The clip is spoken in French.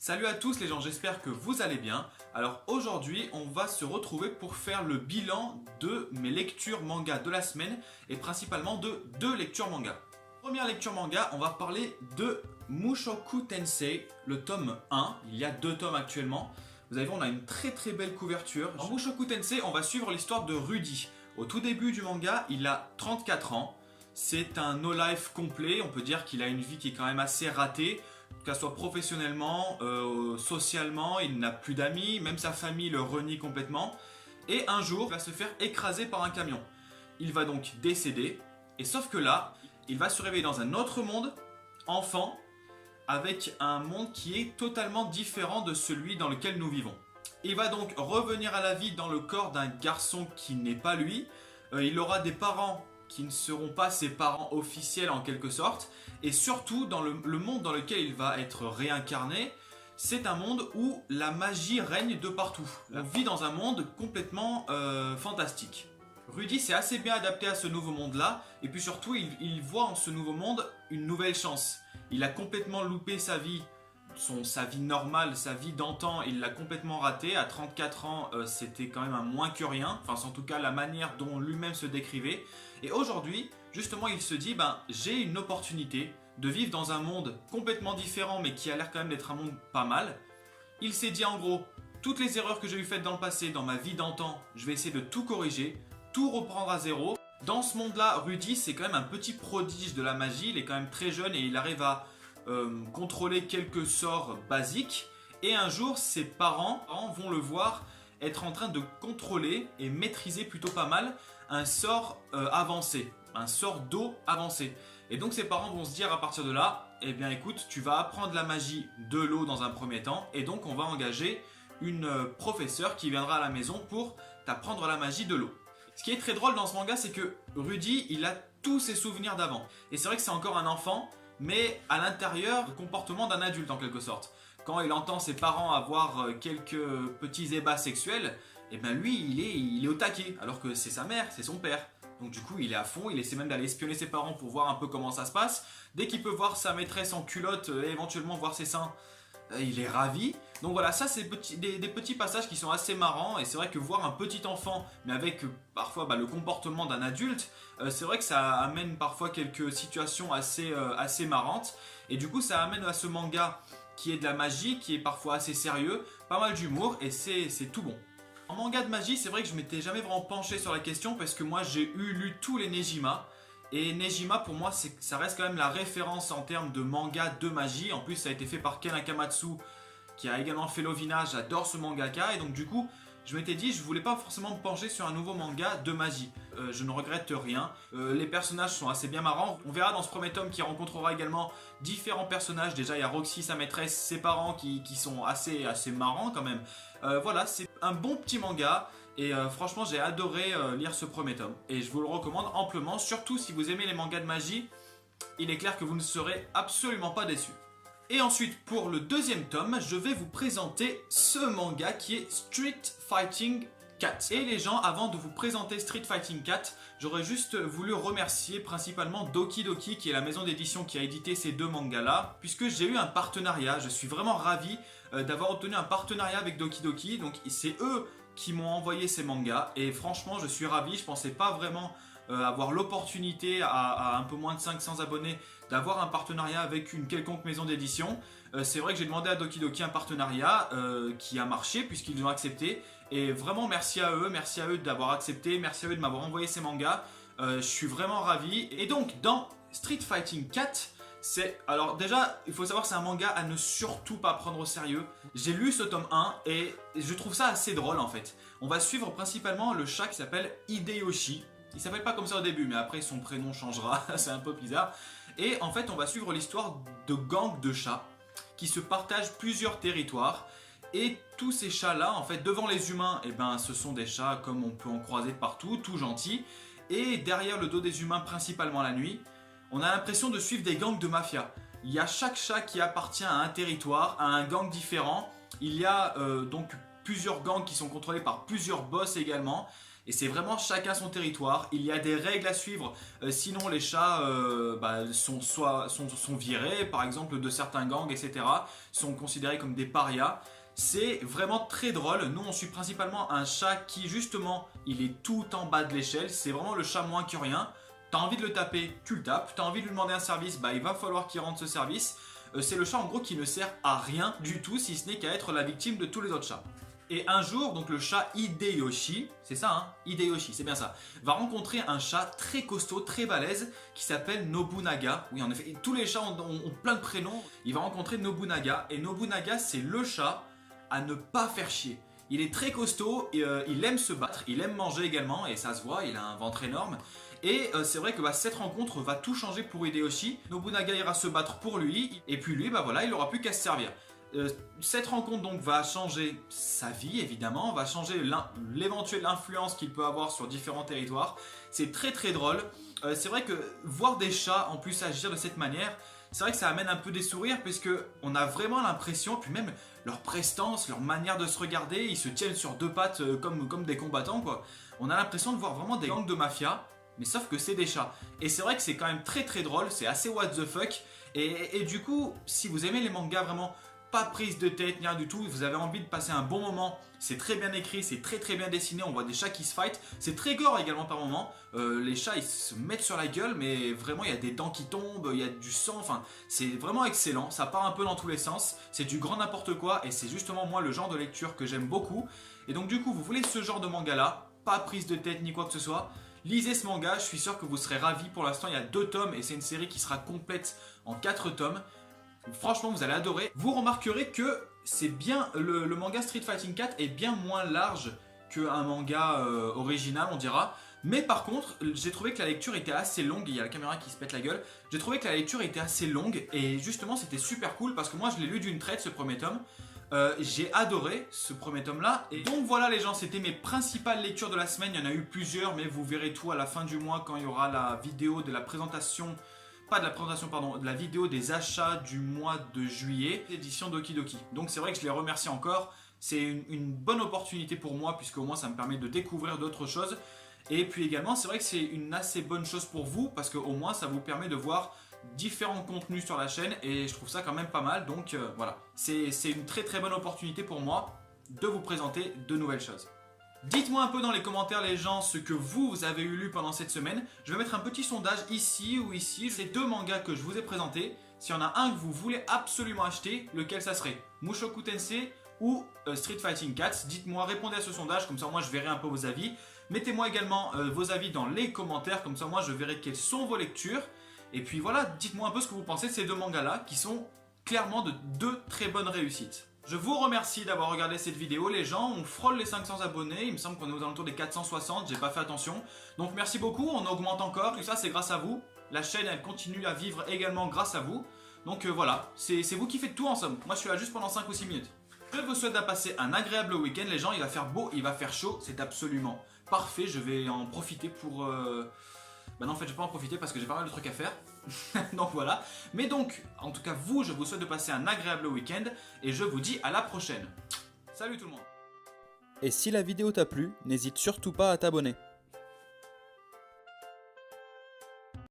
Salut à tous les gens, j'espère que vous allez bien. Alors aujourd'hui, on va se retrouver pour faire le bilan de mes lectures manga de la semaine et principalement de deux lectures manga. Première lecture manga, on va parler de Mushoku Tensei, le tome 1. Il y a deux tomes actuellement. Vous allez voir, on a une très belle couverture. En Mushoku Tensei, on va suivre l'histoire de Rudy. Au tout début du manga, il a 34 ans. C'est un no-life complet, on peut dire qu'il a une vie qui est quand même assez ratée. Que ce soit professionnellement, socialement, il n'a plus d'amis, même sa famille le renie complètement. Et un jour, il va se faire écraser par un camion. Il va donc décéder, et sauf que là, il va se réveiller dans un autre monde, enfant, avec un monde qui est totalement différent de celui dans lequel nous vivons. Il va donc revenir à la vie dans le corps d'un garçon qui n'est pas lui. Il aura des parents qui ne seront pas ses parents officiels en quelque sorte. Et surtout, dans le monde dans lequel il va être réincarné, c'est un monde où la magie règne de partout. On vit dans un monde complètement fantastique. Rudy s'est assez bien adapté à ce nouveau monde-là, et puis surtout, il voit en ce nouveau monde une nouvelle chance. Il a complètement loupé sa vie. Sa vie normale, sa vie d'antan, il l'a complètement raté. À 34 ans, c'était quand même un moins que rien. Enfin, en tout cas, la manière dont lui-même se décrivait. Et aujourd'hui, justement, il se dit, j'ai une opportunité de vivre dans un monde complètement différent, mais qui a l'air quand même d'être un monde pas mal. Il s'est dit, en gros, toutes les erreurs que j'ai eu faites dans le passé, dans ma vie d'antan, je vais essayer de tout corriger, tout reprendre à zéro. Dans ce monde-là, Rudy, c'est quand même un petit prodige de la magie. Il est quand même très jeune et il arrive à contrôler quelques sorts basiques, et un jour ses parents vont le voir être en train de contrôler et maîtriser plutôt pas mal un sort avancé, un sort d'eau avancé. Et donc ses parents vont se dire à partir de là, eh bien écoute, tu vas apprendre la magie de l'eau dans un premier temps, et donc on va engager une professeure qui viendra à la maison pour t'apprendre la magie de l'eau. Ce qui est très drôle dans ce manga, c'est que Rudy, il a tous ses souvenirs d'avant. Et c'est vrai que c'est encore un enfant, mais à l'intérieur, le comportement d'un adulte en quelque sorte. Quand il entend ses parents avoir quelques petits ébats sexuels, et bien lui, il est au taquet, alors que c'est sa mère, c'est son père. Donc du coup, il est à fond, il essaie même d'aller espionner ses parents pour voir un peu comment ça se passe. Dès qu'il peut voir sa maîtresse en culotte et éventuellement voir ses seins, il est ravi. Donc voilà, ça c'est des petits passages qui sont assez marrants, et c'est vrai que voir un petit enfant, mais avec parfois le comportement d'un adulte, c'est vrai que ça amène parfois quelques situations assez marrantes. Et du coup, ça amène à ce manga qui est de la magie, qui est parfois assez sérieux, pas mal d'humour, et c'est tout bon. En manga de magie, c'est vrai que je m'étais jamais vraiment penché sur la question, parce que moi j'ai lu tous les Nejima. Et Nejima, pour moi, ça reste quand même la référence en termes de manga de magie. En plus, ça a été fait par Ken Akamatsu, qui a également fait Lovina. J'adore ce mangaka, et donc du coup, je m'étais dit, je voulais pas forcément me pencher sur un nouveau manga de magie. Je ne regrette rien. Les personnages sont assez bien marrants. On verra dans ce premier tome qu'il rencontrera également différents personnages. Déjà, il y a Roxy, sa maîtresse, ses parents qui sont assez marrants quand même. Voilà, c'est un bon petit manga. Et franchement, j'ai adoré lire ce premier tome. Et je vous le recommande amplement, surtout si vous aimez les mangas de magie. Il est clair que vous ne serez absolument pas déçus. Et ensuite, pour le deuxième tome, je vais vous présenter ce manga qui est Street Fighting 4. Et les gens, avant de vous présenter Street Fighting 4, j'aurais juste voulu remercier principalement Doki Doki, qui est la maison d'édition qui a édité ces deux mangas-là, puisque j'ai eu un partenariat. Je suis vraiment ravi d'avoir obtenu un partenariat avec Doki Doki. Donc c'est eux qui m'ont envoyé ces mangas, et franchement je suis ravi. Je pensais pas vraiment avoir l'opportunité à un peu moins de 500 abonnés d'avoir un partenariat avec une quelconque maison d'édition. C'est vrai que j'ai demandé à Doki Doki un partenariat qui a marché puisqu'ils ont accepté, et vraiment merci à eux d'avoir accepté, merci à eux de m'avoir envoyé ces mangas. Je suis vraiment ravi. Et donc dans Street Fighting 4, alors déjà, il faut savoir que c'est un manga à ne surtout pas prendre au sérieux. J'ai lu ce tome 1 et je trouve ça assez drôle en fait. On va suivre principalement le chat qui s'appelle Hideyoshi. Il s'appelle pas comme ça au début, mais après son prénom changera, c'est un peu bizarre. Et en fait, on va suivre l'histoire de gangs de chats qui se partagent plusieurs territoires. Et tous ces chats-là, en fait, devant les humains, ce sont des chats comme on peut en croiser partout, tout gentils. Et derrière le dos des humains, principalement la nuit, on a l'impression de suivre des gangs de mafia. Il y a chaque chat qui appartient à un territoire, à un gang différent. Il y a donc plusieurs gangs qui sont contrôlés par plusieurs boss également. Et c'est vraiment chacun son territoire. Il y a des règles à suivre. Sinon, les chats sont virés, par exemple, de certains gangs, etc. Sont considérés comme des parias. C'est vraiment très drôle. Nous, on suit principalement un chat qui, justement, il est tout en bas de l'échelle. C'est vraiment le chat moins que rien. T'as envie de le taper, tu le tapes. T'as envie de lui demander un service, il va falloir qu'il rende ce service. C'est le chat en gros qui ne sert à rien du tout, si ce n'est qu'à être la victime de tous les autres chats. Et un jour, donc le chat Hideyoshi, c'est ça hein, Hideyoshi, c'est bien ça, va rencontrer un chat très costaud, très balèze, qui s'appelle Nobunaga. Oui, en effet, tous les chats ont plein de prénoms. Il va rencontrer Nobunaga, et Nobunaga, c'est le chat à ne pas faire chier. Il est très costaud, et, il aime se battre, il aime manger également, et ça se voit, il a un ventre énorme. Et c'est vrai que cette rencontre va tout changer pour Hideyoshi. Nobunaga ira se battre pour lui, et puis lui, voilà, il n'aura plus qu'à se servir. Cette rencontre donc va changer sa vie évidemment, va changer l'éventuelle influence qu'il peut avoir sur différents territoires. C'est très très drôle. C'est vrai que voir des chats en plus agir de cette manière, c'est vrai que ça amène un peu des sourires parce que on a vraiment l'impression, puis même leur prestance, leur manière de se regarder, ils se tiennent sur deux pattes comme des combattants quoi. On a l'impression de voir vraiment des gangs de mafia, mais sauf que c'est des chats. Et c'est vrai que c'est quand même très très drôle, c'est assez what the fuck. Et du coup, si vous aimez les mangas vraiment pas prise de tête, ni rien du tout, vous avez envie de passer un bon moment, c'est très bien écrit, c'est très très bien dessiné, on voit des chats qui se fight, c'est très gore également par moment, les chats ils se mettent sur la gueule, mais vraiment il y a des dents qui tombent, il y a du sang, enfin c'est vraiment excellent, ça part un peu dans tous les sens, c'est du grand n'importe quoi, et c'est justement moi le genre de lecture que j'aime beaucoup, et donc du coup vous voulez ce genre de manga là, pas prise de tête ni quoi que ce soit, lisez ce manga, je suis sûr que vous serez ravis. Pour l'instant il y a 2 tomes, et c'est une série qui sera complète en 4 tomes, franchement vous allez adorer. Vous remarquerez que c'est bien le manga Street Fighting 4 est bien moins large qu'un manga original on dira. Mais par contre j'ai trouvé que la lecture était assez longue. Il y a la caméra qui se pète la gueule. J'ai trouvé que la lecture était assez longue. Et justement c'était super cool parce que moi je l'ai lu d'une traite ce premier tome. J'ai adoré ce premier tome là. Et donc voilà les gens, c'était mes principales lectures de la semaine. Il y en a eu plusieurs mais vous verrez tout à la fin du mois quand il y aura la vidéo de la présentation. Pas de la présentation, pardon, de la vidéo des achats du mois de juillet, édition Doki Doki. Donc c'est vrai que je les remercie encore. C'est une bonne opportunité pour moi, puisque au moins ça me permet de découvrir d'autres choses. Et puis également, c'est vrai que c'est une assez bonne chose pour vous, parce qu'au moins ça vous permet de voir différents contenus sur la chaîne, et je trouve ça quand même pas mal. Donc voilà, c'est une très très bonne opportunité pour moi de vous présenter de nouvelles choses. Dites-moi un peu dans les commentaires les gens ce que vous avez eu lu pendant cette semaine. Je vais mettre un petit sondage ici ou ici. C'est 2 mangas que je vous ai présentés. S'il y en a un que vous voulez absolument acheter, lequel ça serait? Mushoku Tensei ou Street Fighting 4? Dites-moi, répondez à ce sondage, comme ça moi je verrai un peu vos avis. Mettez-moi également vos avis dans les commentaires, comme ça moi je verrai quelles sont vos lectures. Et puis voilà, dites-moi un peu ce que vous pensez de ces 2 mangas là, qui sont clairement de 2 très bonnes réussites. Je vous remercie d'avoir regardé cette vidéo les gens, on frôle les 500 abonnés, il me semble qu'on est aux alentours des 460, j'ai pas fait attention. Donc merci beaucoup, on augmente encore, tout ça c'est grâce à vous. La chaîne elle continue à vivre également grâce à vous. Donc voilà, c'est vous qui faites tout en somme, moi je suis là juste pendant 5 ou 6 minutes. Je vous souhaite de passer un agréable week-end les gens, il va faire beau, il va faire chaud, c'est absolument parfait, je vais en profiter pour... Bah non en fait je vais pas en profiter parce que j'ai pas mal de trucs à faire. Donc voilà, mais donc en tout cas vous je vous souhaite de passer un agréable week-end et je vous dis à la prochaine. Salut tout le monde. Et si la vidéo t'a plu, n'hésite surtout pas à t'abonner.